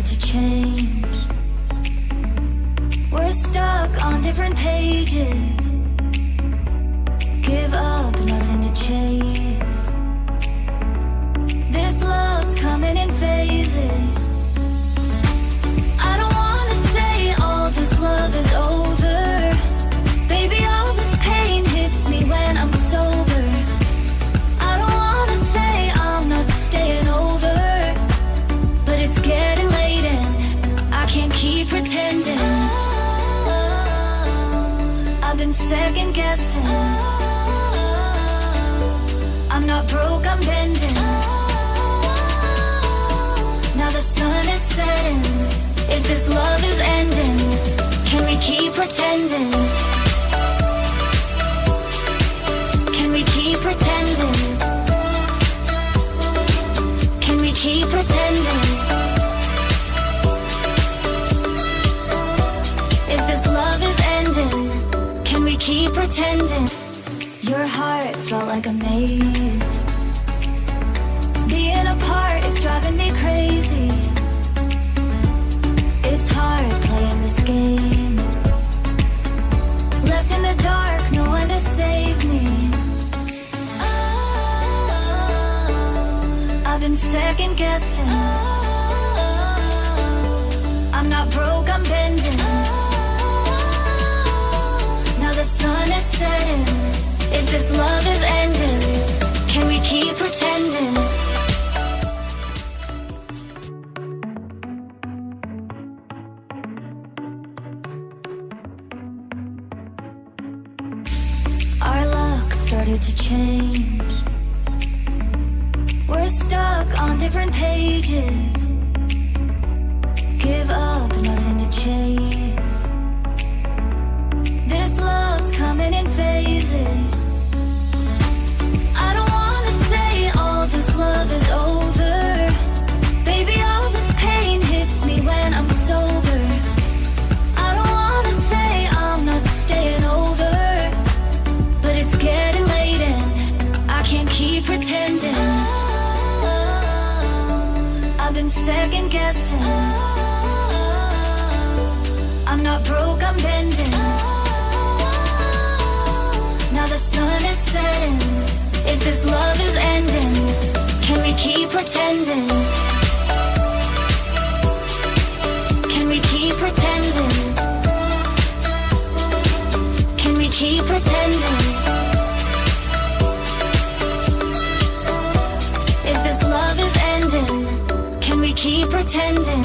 started to change. We're stuck on different pages. Give up, nothing to chase. This love's coming in phases. I don't wanna say all this love is over. Baby, all this pain hits me when I'm sober. I don't wanna say I'm not staying over, but it's getting late and I can't keep pretending. I've been second guessing. I'm not broke, I'm bending. Now the sun is setting. If this love is ending, can we keep pretending? Can we keep pretending? Can we keep pretending? If this love is ending, can we keep pretending? Your heart felt like a maze. Being apart is driving me crazy. It's hard playing this game. Left in the dark, no one to save me. I've been second guessing. I'm not broke, I'm bending. Now the sun is setting. If this love is ending, can we keep pretending? Our luck started to change. We're stuck on different pages. Give up, nothing to chase. This love's coming in phases. I don't wanna say all this love is over. Baby, all this pain hits me when I'm sober. I don't wanna say I'm not staying over, but it's getting late and I can't keep pretending. I've been second guessing. I'm not broke, I'm bending. Now the sun is setting. If this love is ending, can we keep pretending? Can we keep pretending? Can we keep pretending? If this love is ending, can we keep pretending?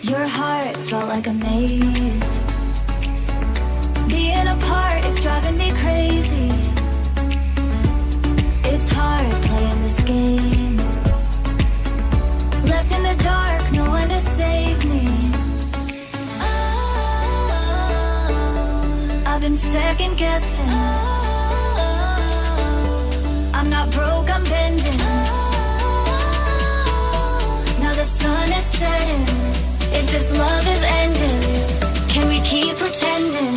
Your heart felt like a maze. Being apart is driving me crazy. It's hard playing this game. Left in the dark, no one to save me. I've been second guessing. I'm not broke, I'm bending. Now the sun is setting. If this love is ending, can we keep pretending?